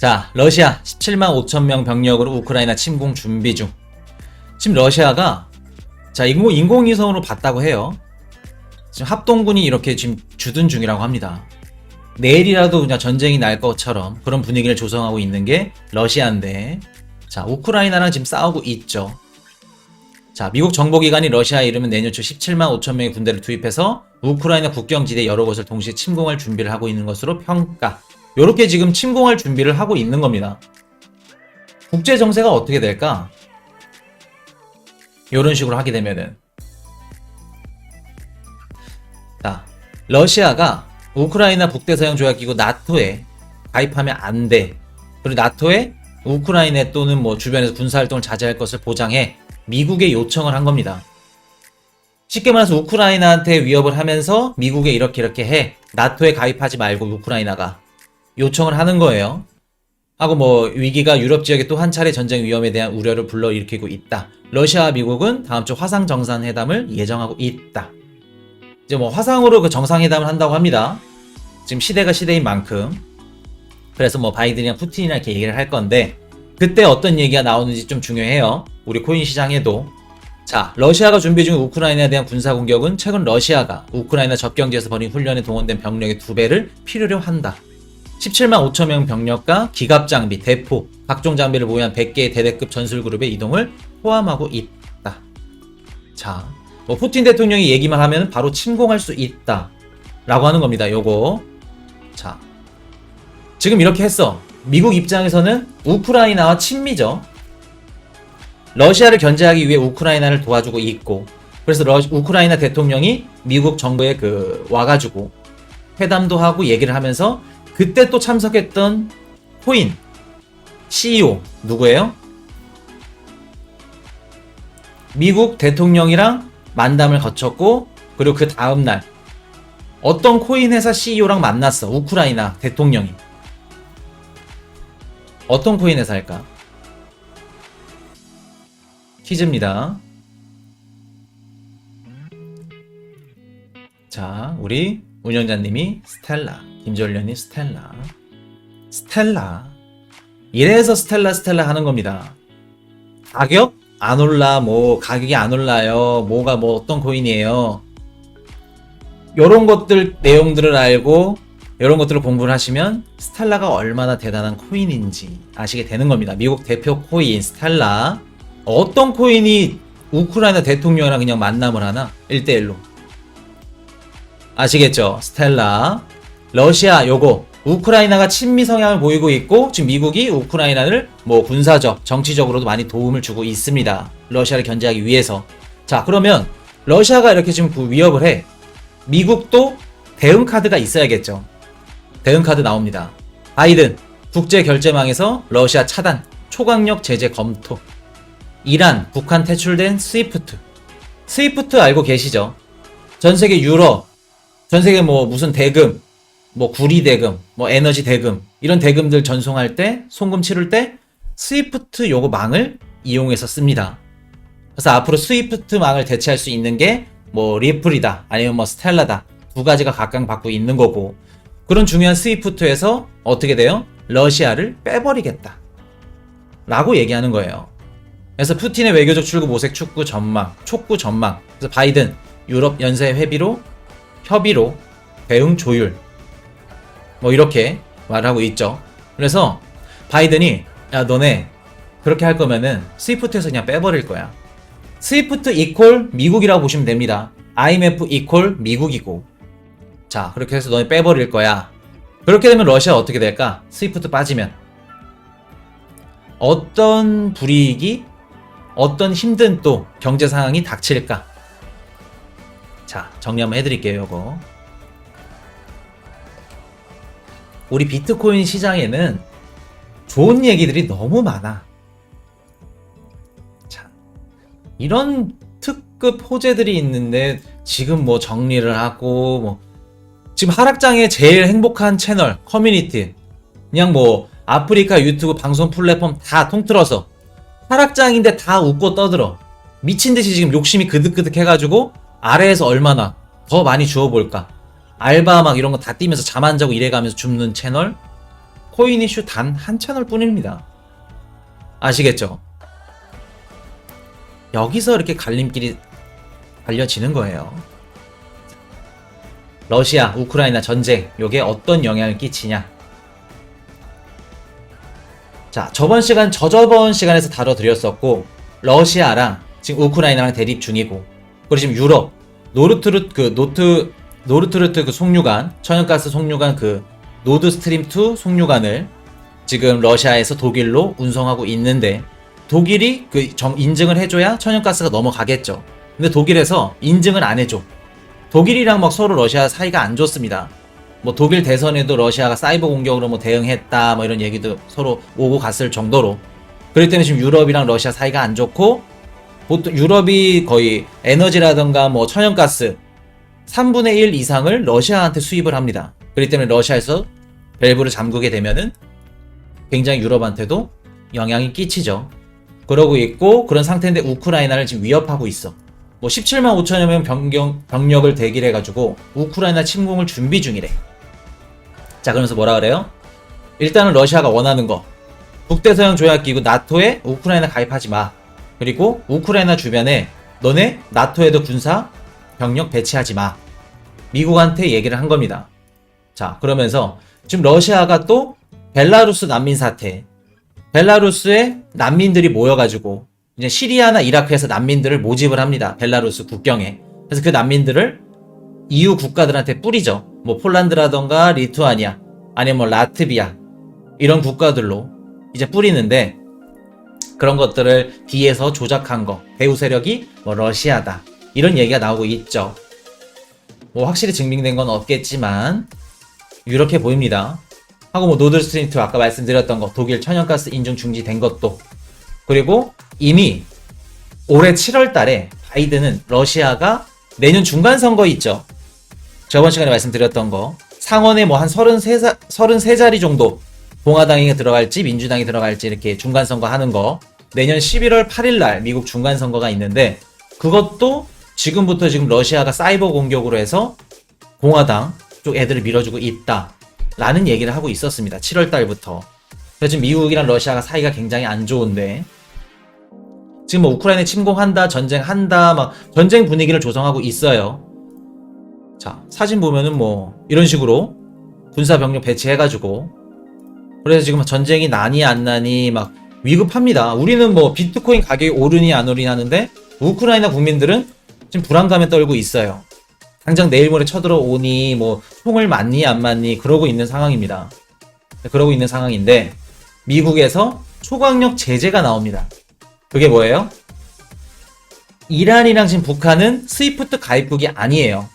자, 러시아 17만 5천 명 병력으로 우크라이나 침공 준비 중. 지금 러시아가 자, 인공위성으로 봤다고 해요. 지금 합동군이 이렇게 지금 주둔 중이라고 합니다. 내일이라도 그냥 전쟁이 날 것처럼 그런 분위기를 조성하고 있는 게 러시아인데, 자, 우크라이나랑 지금 싸우고 있죠. 자, 미국 정보기관이 러시아에 이르면 내년 초 17만 5천 명의 군대를 투입해서 우크라이나 국경지대 여러 곳을 동시에 침공할 준비를 하고 있는 것으로 평가. 요렇게 지금 침공할 준비를 하고 있는 겁니다. 국제 정세가 어떻게 될까? 요런 식으로 하게 되면은, 자, 러시아가 우크라이나 북대서양 조약기구 나토에 가입하면 안 돼. 그리고 나토에 우크라이나 또는 뭐 주변에서 군사활동을 자제할 것을 보장해. 미국에 요청을 한 겁니다. 쉽게 말해서 우크라이나한테 위협을 하면서 미국에 이렇게 해. 나토에 가입하지 말고 우크라이나가 요청을 하는 거예요. 하고 뭐 위기가 유럽 지역에 또 한 차례 전쟁 위험에 대한 우려를 불러일으키고 있다. 러시아와 미국은 다음 주 화상 정상회담을 예정하고 있다. 이제 뭐 화상으로 그 정상회담을 한다고 합니다. 지금 시대가 시대인 만큼. 그래서 뭐 바이든이랑 푸틴이랑 이렇게 얘기를 할 건데, 그때 어떤 얘기가 나오는지 좀 중요해요. 우리 코인 시장에도. 자, 러시아가 준비 중인 우크라이나에 대한 군사 공격은 최근 러시아가 우크라이나 접경지에서 벌인 훈련에 동원된 병력의 2배를 필요로 한다. 17만 5천 명 병력과 기갑 장비, 대포, 각종 장비를 보유한 100개의 대대급 전술그룹의 이동을 포함하고 있다. 자, 뭐 푸틴 대통령이 얘기만 하면 바로 침공할 수 있다 라고 하는 겁니다. 요거. 자, 지금 이렇게 했어. 미국 입장에서는 우크라이나와 친미죠. 러시아를 견제하기 위해 우크라이나를 도와주고 있고, 그래서 우크라이나 대통령이 미국 정부에 와가지고 회담도 하고 얘기를 하면서, 그때 또 참석했던 코인 CEO 누구예요? 미국 대통령이랑 만담을 거쳤고, 그리고 그 다음날 어떤 코인 회사 CEO랑 만났어. 우크라이나 대통령이. 어떤 코인 회사일까? 퀴즈입니다. 자, 우리 운영자님이 스텔라, 김전련님 스텔라. 이래서 스텔라 하는 겁니다. 가격? 안 올라, 뭐 가격이 안 올라요. 뭐가 뭐 어떤 코인이에요. 요런 것들 내용들을 알고 이런 것들을 공부를 하시면 스텔라가 얼마나 대단한 코인인지 아시게 되는 겁니다. 미국 대표 코인 스텔라. 어떤 코인이 우크라이나 대통령이랑 그냥 만남을 하나? 1대1로. 아시겠죠? 스텔라. 러시아 요거 우크라이나가 친미 성향을 보이고 있고, 지금 미국이 우크라이나를 뭐 군사적, 정치적으로도 많이 도움을 주고 있습니다. 러시아를 견제하기 위해서. 자, 그러면 러시아가 이렇게 지금 위협을 해. 미국도 대응 카드가 있어야겠죠. 대응 카드 나옵니다. 바이든 국제 결제망에서 러시아 차단, 초강력 제재 검토. 이란, 북한 퇴출된 스위프트. 스위프트 알고 계시죠? 전 세계 유럽, 전 세계 뭐 무슨 대금, 뭐 구리 대금, 뭐 에너지 대금, 이런 대금들 전송할 때, 송금 치를 때 스위프트 요거 망을 이용해서 씁니다. 그래서 앞으로 스위프트 망을 대체할 수 있는 게 뭐 리플이다, 아니면 뭐 스텔라다, 두 가지가 각각 있는 거고, 그런 중요한 스위프트에서 어떻게 돼요? 러시아를 빼버리겠다 라고 얘기하는 거예요. 그래서 푸틴의 외교적 출구 모색 촉구 전망. 그래서 바이든 유럽 연쇄 협의로 대응 조율, 뭐 이렇게 말하고 있죠. 그래서 바이든이, 야 너네 그렇게 할 거면은 스위프트에서 그냥 빼버릴 거야. 스위프트 이퀄 미국이라고 보시면 됩니다. IMF 이퀄 미국이고. 자, 그렇게 해서 너네 빼버릴 거야. 그렇게 되면 러시아 어떻게 될까? 스위프트 빠지면 어떤 불이익이, 어떤 힘든 또 경제 상황이 닥칠까? 자, 정리 한번 해드릴게요. 이거 우리 비트코인 시장에는 좋은 얘기들이 너무 많아. 자, 이런 특급 호재들이 있는데 지금 뭐 정리를 하고, 뭐 지금 하락장에 제일 행복한 채널, 커뮤니티, 그냥 뭐 아프리카 유튜브 방송 플랫폼 다 통틀어서 하락장인데 다 웃고 떠들어. 미친듯이 지금 욕심이 그득그득 해가지고 아래에서 얼마나 더 많이 주워볼까. 알바 막 이런 거 다 뛰면서 잠 안 자고 일해가면서 줍는 채널, 코인 이슈 단 한 채널 뿐입니다. 아시겠죠? 여기서 이렇게 갈림길이 갈려지는 거예요. 러시아, 우크라이나 전쟁, 요게 어떤 영향을 끼치냐? 자, 저저번 시간에서 다뤄드렸었고, 러시아랑 지금 우크라이나랑 대립 중이고, 그리고 지금 유럽, 노르트루트 그 송유관, 천연가스 송유관 그 노드스트림 2 송유관을 지금 러시아에서 독일로 운송하고 있는데, 독일이 인증을 해줘야 천연가스가 넘어가겠죠. 근데 독일에서 인증을 안 해줘. 독일이랑 막 서로 러시아 사이가 안 좋습니다. 뭐 독일 대선에도 러시아가 사이버 공격으로 뭐 대응했다 뭐 이런 얘기도 서로 오고 갔을 정도로. 그렇기 때문에 지금 유럽이랑 러시아 사이가 안 좋고, 보통 유럽이 거의 에너지라던가 뭐 천연가스 3분의 1 이상을 러시아한테 수입을 합니다. 그렇기 때문에 러시아에서 밸브를 잠그게 되면은 굉장히 유럽한테도 영향이 끼치죠. 그러고 있고, 그런 상태인데 우크라이나를 지금 위협하고 있어. 뭐 17만 5천여 명 병력을 대기를 해가지고 우크라이나 침공을 준비 중이래. 자, 그러면서 뭐라 그래요? 일단은 러시아가 원하는 거, 북대서양 조약기구 나토에 우크라이나 가입하지 마. 그리고 우크라이나 주변에 너네 나토에도 군사 병력 배치하지 마. 미국한테 얘기를 한 겁니다. 자, 그러면서 지금 러시아가 또 벨라루스 난민 사태, 벨라루스에 난민들이 모여가지고 이제 시리아나 이라크에서 난민들을 모집을 합니다. 벨라루스 국경에. 그래서 그 난민들을 EU 국가들한테 뿌리죠. 뭐 폴란드라던가 리투아니아, 아니면 뭐 라트비아, 이런 국가들로 이제 뿌리는데, 그런 것들을 뒤에서 조작한 거, 배후 세력이 뭐 러시아다, 이런 얘기가 나오고 있죠. 뭐 확실히 증명된 건 없겠지만 이렇게 보입니다. 하고 뭐 노드스트림 2 아까 말씀드렸던 거, 독일 천연가스 인증 중지된 것도, 그리고 이미 올해 7월 달에 바이든은 러시아가 내년 중간선거 있죠. 저번 시간에 말씀드렸던 거, 상원에 뭐 한 33자리 정도 공화당이 들어갈지 민주당이 들어갈지 이렇게 중간선거 하는 거, 내년 11월 8일 날 미국 중간선거가 있는데, 그것도 지금부터 지금 러시아가 사이버 공격으로 해서 공화당 쪽 애들을 밀어주고 있다 라는 얘기를 하고 있었습니다. 7월 달부터. 그래서 지금 미국이랑 러시아가 사이가 굉장히 안 좋은데, 지금 뭐 우크라이나 침공한다, 전쟁한다, 막 전쟁 분위기를 조성하고 있어요. 자, 사진 보면은 뭐 이런 식으로 군사 병력 배치해가지고, 그래서 지금 전쟁이 나니 안 나니 막 위급합니다. 우리는 뭐 비트코인 가격이 오르니 안 오르니 하는데, 우크라이나 국민들은 지금 불안감에 떨고 있어요. 당장 내일 모레 쳐들어오니 뭐 총을 맞니 안 맞니 그러고 있는 상황입니다. 그러고 있는 상황인데, 미국에서 초강력 제재가 나옵니다. 그게 뭐예요? 이란이랑 지금 북한은 스위프트 가입국이 아니에요.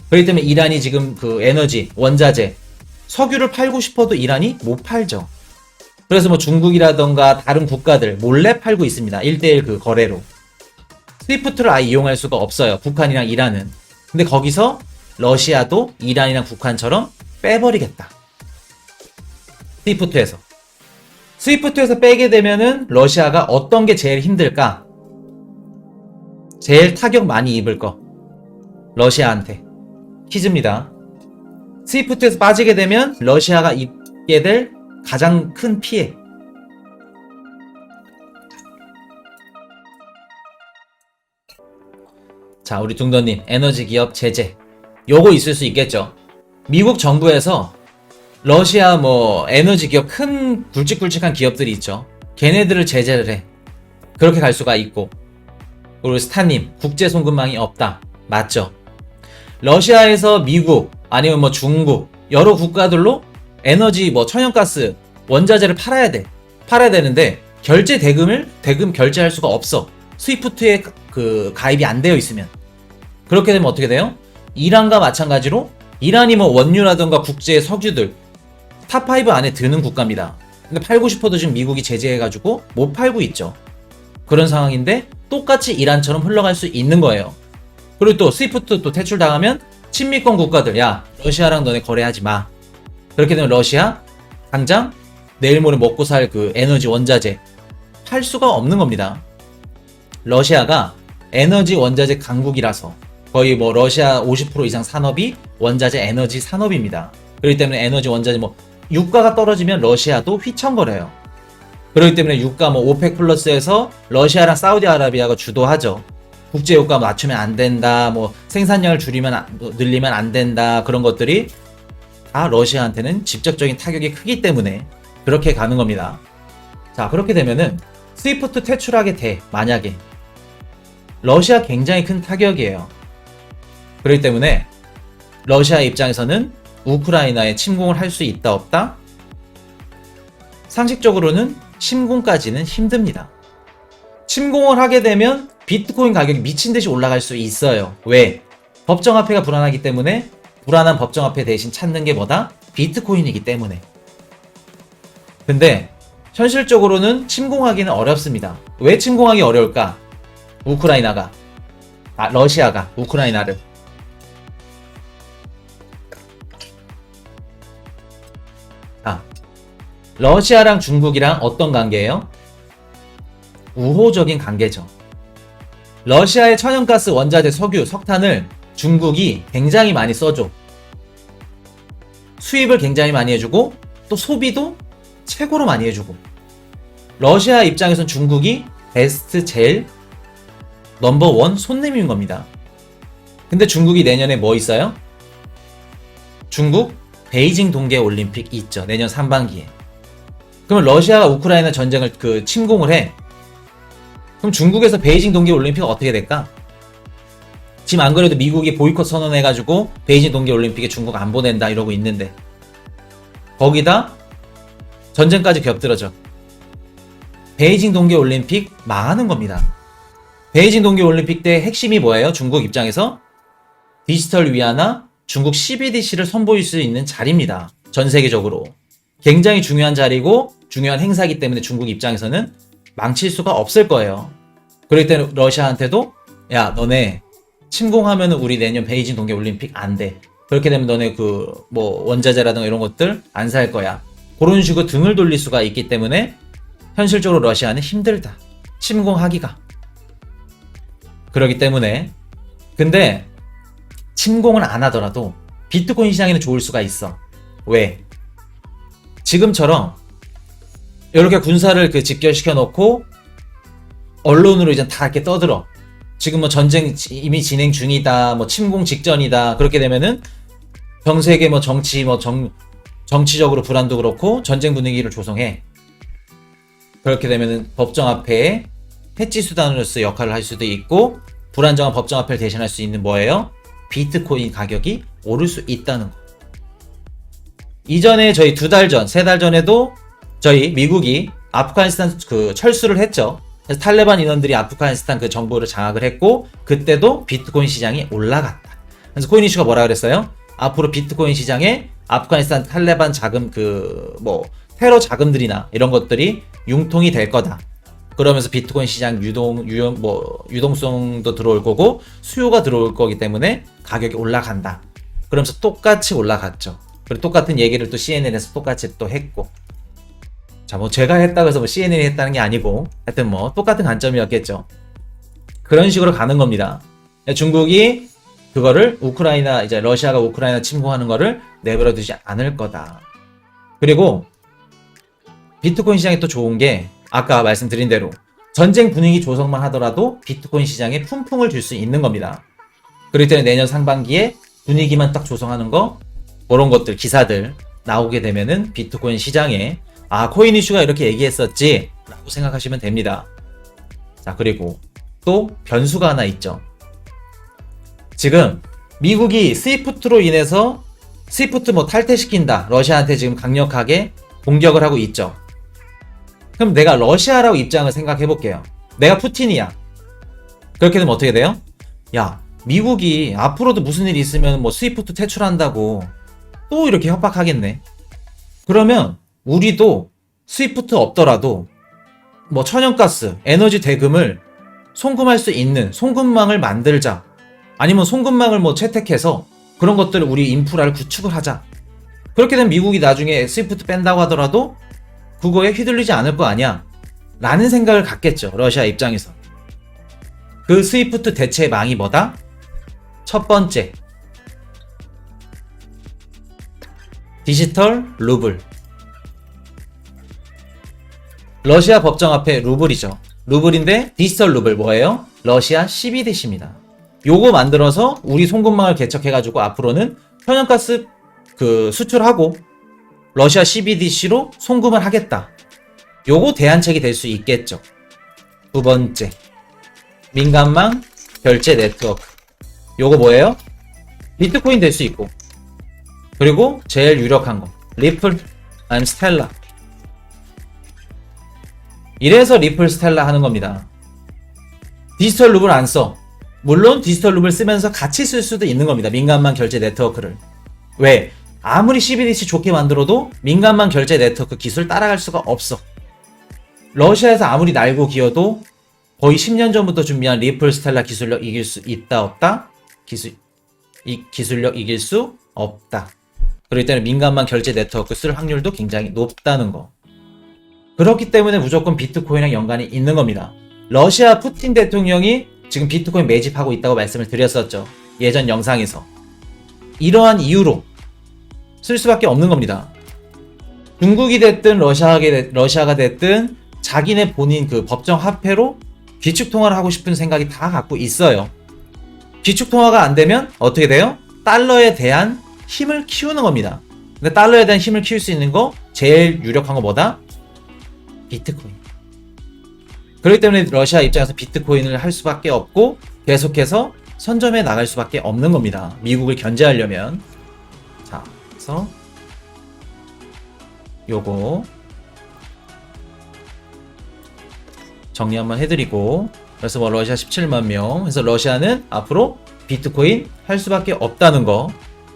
그렇기 때문에 이란이 지금 그 에너지, 원자재, 석유를 팔고 싶어도 이란이 못 팔죠. 그래서 뭐 중국이라던가 다른 국가들 몰래 팔고 있습니다. 1대1 그 거래로. 스위프트를 아예 이용할 수가 없어요. 북한이랑 이란은. 근데 거기서 러시아도 이란이랑 북한처럼 빼버리겠다. 스위프트에서. 스위프트에서 빼게 되면은 러시아가 어떤 게 제일 힘들까? 제일 타격 많이 입을 거. 러시아한테. 퀴즈입니다. 스위프트에서 빠지게 되면 러시아가 입게 될 가장 큰 피해. 자, 우리 둥더님, 에너지 기업 제재. 요거 있을 수 있겠죠. 미국 정부에서 러시아 뭐 에너지 기업, 큰 굵직굵직한 기업들이 있죠. 걔네들을 제재를 해. 그렇게 갈 수가 있고. 그리고 스타님, 국제 송금망이 없다. 맞죠? 러시아에서 미국, 아니면 뭐 중국, 여러 국가들로 에너지 뭐 천연가스, 원자재를 팔아야 돼. 팔아야 되는데 대금 결제할 수가 없어. 스위프트에 그 가입이 안 되어 있으면. 그렇게 되면 어떻게 돼요? 이란과 마찬가지로, 이란이 뭐 원유라던가 국제 석유들 탑5 안에 드는 국가입니다. 근데 팔고 싶어도 지금 미국이 제재해가지고 못 팔고 있죠. 그런 상황인데 똑같이 이란처럼 흘러갈 수 있는 거예요. 그리고 또 스위프트 또 퇴출당하면 친미권 국가들, 야 러시아랑 너네 거래하지 마. 그렇게 되면 러시아 당장 내일 모레 먹고 살 그 에너지 원자재 팔 수가 없는 겁니다. 러시아가 에너지 원자재 강국이라서 거의 뭐 러시아 50% 이상 산업이 원자재 에너지 산업입니다. 그렇기 때문에 에너지 원자재 뭐 유가가 떨어지면 러시아도 휘청거려요. 그렇기 때문에 유가 뭐 오펙 플러스에서 러시아랑 사우디아라비아가 주도하죠. 국제 유가 맞추면 안 된다, 뭐 생산량을 늘리면 안 된다, 그런 것들이 다 러시아한테는 직접적인 타격이 크기 때문에 그렇게 가는 겁니다. 자, 그렇게 되면은 스위프트 퇴출하게 돼. 만약에 러시아 굉장히 큰 타격이에요. 그렇기 때문에 러시아 입장에서는 우크라이나에 침공을 할 수 있다 없다? 상식적으로는 침공까지는 힘듭니다. 침공을 하게 되면 비트코인 가격이 미친듯이 올라갈 수 있어요. 왜? 법정화폐가 불안하기 때문에 불안한 법정화폐 대신 찾는 게 뭐다? 비트코인이기 때문에. 근데 현실적으로는 침공하기는 어렵습니다. 왜 침공하기 어려울까? 러시아가 우크라이나를. 러시아랑 중국이랑 어떤 관계예요? 우호적인 관계죠. 러시아의 천연가스, 원자재, 석유, 석탄을 중국이 굉장히 많이 써줘. 수입을 굉장히 많이 해주고 또 소비도 최고로 많이 해주고. 러시아 입장에선 중국이 베스트 제일 넘버원 손님인 겁니다. 근데 중국이 내년에 뭐 있어요? 중국 베이징 동계올림픽 있죠. 내년 상반기에. 그러면 러시아가 우크라이나 전쟁을 침공을 해. 그럼 중국에서 베이징 동계올림픽은 어떻게 될까? 지금 안 그래도 미국이 보이콧 선언해가지고 베이징 동계올림픽에 중국 안 보낸다 이러고 있는데 거기다 전쟁까지 겹들어져. 베이징 동계올림픽 망하는 겁니다. 베이징 동계올림픽 때 핵심이 뭐예요? 중국 입장에서 디지털 위안화, 중국 CBDC를 선보일 수 있는 자리입니다. 전 세계적으로. 굉장히 중요한 자리고 중요한 행사이기 때문에 중국 입장에서는 망칠 수가 없을 거예요. 그럴 때는 러시아한테도 야, 너네 침공하면 우리 내년 베이징 동계올림픽 안 돼. 그렇게 되면 너네 원자재라든가 이런 것들 안 살 거야. 그런 식으로 등을 돌릴 수가 있기 때문에 현실적으로 러시아는 힘들다. 침공하기가. 그렇기 때문에 근데 침공을 안 하더라도 비트코인 시장에는 좋을 수가 있어. 왜? 지금처럼 이렇게 군사를 직결시켜 놓고 언론으로 이제 다 이렇게 떠들어. 지금 뭐 전쟁 이미 진행 중이다, 뭐 침공 직전이다. 그렇게 되면은 전 세계 정치적으로 불안도 그렇고 전쟁 분위기를 조성해. 그렇게 되면은 법정화폐의 해지 수단으로서 역할을 할 수도 있고 불안정한 법정화폐를 대신할 수 있는 뭐예요? 비트코인 가격이 오를 수 있다는 거. 이전에 저희 2달 전, 3달 전에도 저희 미국이 아프가니스탄 철수를 했죠. 그래서 탈레반 인원들이 아프가니스탄 정부를 장악을 했고 그때도 비트코인 시장이 올라갔다. 그래서 코인 이슈가 뭐라 그랬어요? 앞으로 비트코인 시장에 아프가니스탄 탈레반 자금 테러 자금들이나 이런 것들이 융통이 될 거다. 그러면서 비트코인 시장 유동성도 들어올 거고 수요가 들어올 거기 때문에 가격이 올라간다. 그러면서 똑같이 올라갔죠. 그리고 똑같은 얘기를 또 CNN에서 똑같이 또 했고. 자, 제가 했다고 해서 CNN이 했다는 게 아니고 하여튼 똑같은 관점이었겠죠. 그런 식으로 가는 겁니다. 중국이 그거를 러시아가 우크라이나 침공하는 거를 내버려 두지 않을 거다. 그리고 비트코인 시장이 또 좋은 게 아까 말씀드린 대로 전쟁 분위기 조성만 하더라도 비트코인 시장에 풍풍을 줄 수 있는 겁니다. 그렇기 때문에 내년 상반기에 분위기만 딱 조성하는 거 그런 것들 기사들 나오게 되면은 비트코인 시장에 코인 이슈가 이렇게 얘기했었지 라고 생각하시면 됩니다. 자, 그리고 또 변수가 하나 있죠. 지금 미국이 스위프트로 인해서 스위프트 탈퇴시킨다. 러시아한테 지금 강력하게 공격을 하고 있죠. 그럼 내가 러시아라고 입장을 생각해 볼게요. 내가 푸틴이야. 그렇게 되면 어떻게 돼요? 야, 미국이 앞으로도 무슨 일이 있으면 스위프트 퇴출한다고 또 이렇게 협박하겠네. 그러면 우리도 스위프트 없더라도 천연가스, 에너지 대금을 송금할 수 있는 송금망을 만들자. 아니면 송금망을 채택해서 그런 것들을 우리 인프라를 구축을 하자. 그렇게 되면 미국이 나중에 스위프트 뺀다고 하더라도 그거에 휘둘리지 않을 거 아니야 라는 생각을 갖겠죠. 러시아 입장에서. 그 스위프트 대체망이 뭐다? 첫 번째, 디지털 루블. 러시아 법정화폐 루블이죠. 루블인데 디지털 루블 뭐예요? 러시아 CBDC입니다. 요거 만들어서 우리 송금망을 개척해가지고 앞으로는 천연가스 수출하고 러시아 CBDC로 송금을 하겠다. 요거 대안책이 될 수 있겠죠. 두 번째, 민간망 결제 네트워크. 요거 뭐예요? 비트코인 될 수 있고, 그리고 제일 유력한 거 리플 아니면 스텔라. 이래서 리플 스텔라 하는 겁니다. 디지털 루블 안 써. 물론 디지털 루블 쓰면서 같이 쓸 수도 있는 겁니다. 민간망 결제 네트워크를. 왜? 아무리 CBDC 좋게 만들어도 민간망 결제 네트워크 기술 따라갈 수가 없어. 러시아에서 아무리 날고 기어도 거의 10년 전부터 준비한 리플 스텔라 기술력 이길 수 있다 없다? 기술력 이길 수 없다. 그렇기 때문에 민간망 결제 네트워크 쓸 확률도 굉장히 높다는 거. 그렇기 때문에 무조건 비트코인이랑 연관이 있는 겁니다. 러시아 푸틴 대통령이 지금 비트코인 매집하고 있다고 말씀을 드렸었죠. 예전 영상에서. 이러한 이유로 쓸 수밖에 없는 겁니다. 중국이 됐든 러시아가 됐든 자기네 본인 법정 화폐로 기축통화를 하고 싶은 생각이 다 갖고 있어요. 기축통화가 안 되면 어떻게 돼요? 달러에 대한 힘을 키우는 겁니다. 근데 달러에 대한 힘을 키울 수 있는 거 제일 유력한 거 뭐다? 비트코인. 그렇기 때문에 러시아 입장에서 비트코인을 할 수밖에 없고 계속해서 선점해 나갈 수밖에 없는 겁니다. 미국을 견제하려면. 자, 그래서 요거 정리 한번 해드리고, 그래서 뭐 러시아 17만 명, 그래서 러시아는 앞으로 비트코인 할 수밖에 없다는 거.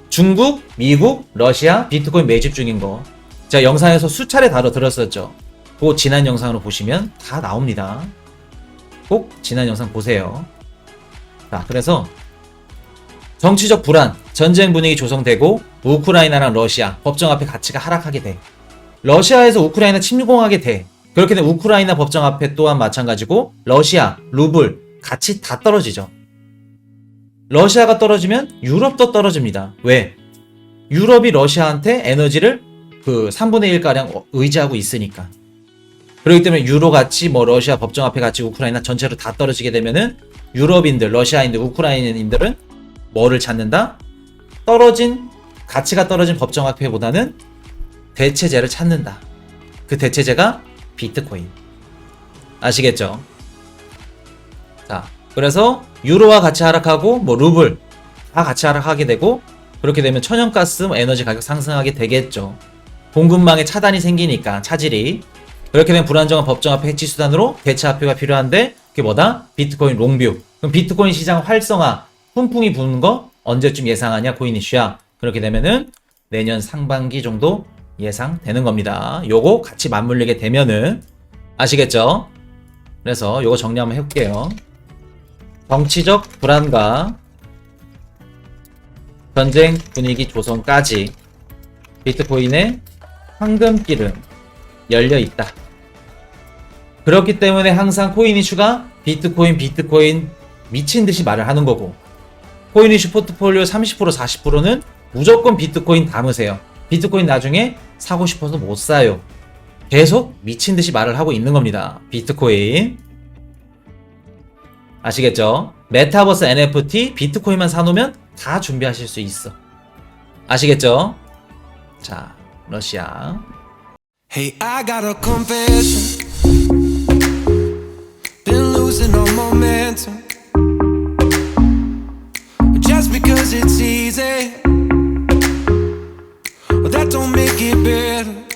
중국, 미국, 러시아 비트코인 매집 중인 거. 제가 영상에서 수차례 다뤄드렸었죠. 그 지난 영상으로 보시면 다 나옵니다. 꼭 지난 영상 보세요. 자, 그래서 정치적 불안, 전쟁 분위기 조성되고 우크라이나랑 러시아 법정화폐 가치가 하락하게 돼. 러시아에서 우크라이나 침공하게 돼. 그렇게 되면 우크라이나 법정화폐 또한 마찬가지고 러시아, 루블 가치 다 떨어지죠. 러시아가 떨어지면 유럽도 떨어집니다. 왜? 유럽이 러시아한테 에너지를 3분의 1가량 의지하고 있으니까. 그렇기 때문에 유로 가치, 러시아 법정화폐 가치, 우크라이나 전체로 다 떨어지게 되면은 유럽인들, 러시아인들, 우크라이나인들은 뭐를 찾는다? 가치가 떨어진 법정화폐보다는 대체제를 찾는다. 그 대체제가 비트코인. 아시겠죠? 자, 그래서 유로와 같이 하락하고 루블 다 같이 하락하게 되고, 그렇게 되면 천연가스 에너지 가격 상승하게 되겠죠. 공급망에 차단이 생기니까 차질이. 그렇게 되면 불안정한 법정화폐 해치 수단으로 대체화폐가 필요한데 그게 뭐다? 비트코인 롱뷰. 그럼 비트코인 시장 활성화 훈풍이 부는 거 언제쯤 예상하냐? 코인이슈야. 그렇게 되면은 내년 상반기 정도 예상되는 겁니다. 요거 같이 맞물리게 되면은, 아시겠죠? 그래서 요거 정리 한번 해볼게요. 정치적 불안과 전쟁 분위기 조성까지 비트코인의 황금길은 열려 있다. 그렇기 때문에 항상 코인이슈가 비트코인 미친 듯이 말을 하는 거고, 코인이슈 포트폴리오 30% 40%는 무조건 비트코인 담으세요. 비트코인 나중에 사고 싶어서 못 사요. 계속 미친 듯이 말을 하고 있는 겁니다. 비트코인. 아시겠죠? 메타버스 NFT 비트코인만 사놓으면 다 준비하실 수 있어. 아시겠죠? 자, 러시아. Hey, I got a confession. Been losing all momentum. Just because it's easy.